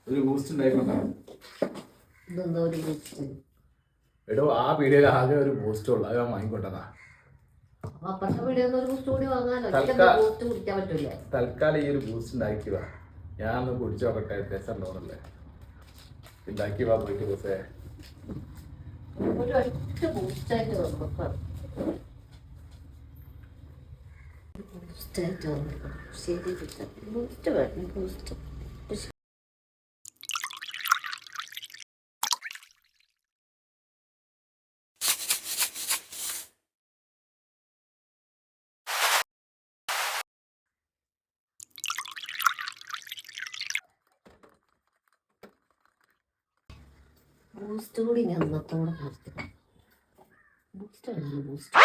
ഒരു boost ഉണ്ടായിക്കൊണ്ടാ boost എടോ ആ പീടികയിൽ ആകെ ഒരു ബൂസ്റ്റ് ഉള്ളു അത് ഞാൻ വാങ്ങിക്കൊണ്ടതാ. തൽക്കാലം ഈ ഒരു ബൂസ്റ്റ് ഉണ്ടാക്കി വാ, ഞാൻ ഒന്ന് കുടിച്ചു നോക്കട്ടെ. രസമുണ്ടോന്നല്ലേ ഉണ്ടാക്കി വാ പോയിട്ട് ബൂസേ. ബൂസ്റ്റ് കൂടി ഞാൻ അന്നത്തോടെ നിർത്തി. ബൂസ്റ്റ് ബൂസ്റ്റ്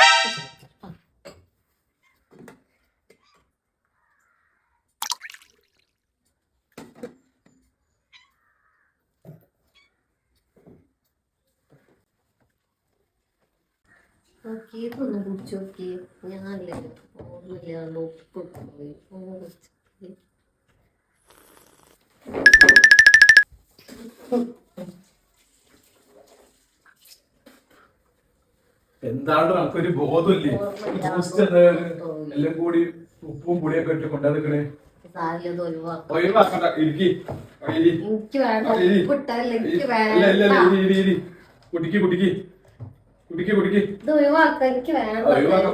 നോക്കി ഇതൊന്ന് കുടിച്ചു നോക്കി. ഞാനല്ലേ ഓർമ്മയില്ല ഉപ്പ് പോയി. എന്താണ് നമുക്കൊരു ബോധമില്ലേ? എല്ലാം കൂടി ഉപ്പും പൊടിയൊക്കെ ഇട്ട് കൊണ്ടുവന്നിക്കണേ. ഒഴിവാക്കണ്ട, ഇരിക്കി കുടിക്ക് കുടിക്ക് കുടിക്ക് കുടിക്ക്.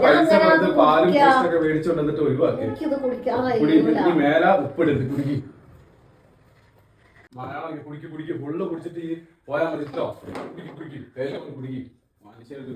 പൈസ പാലും ഒക്കെ മേടിച്ചു കൊണ്ടുവന്നിട്ട് ഒഴിവാക്കി. മേല ഉപ്പിടരുത്, കുടിക്ക്. മലയാളം കുടിക്ക് കുടിക്ക്. ഫുള്ള് കുടിച്ചിട്ട് പോയാൽ മതി കേട്ടോ. കുടിക്ക് കുടിക്ക്, കുടിക്ക്. മനുഷ്യർക്ക്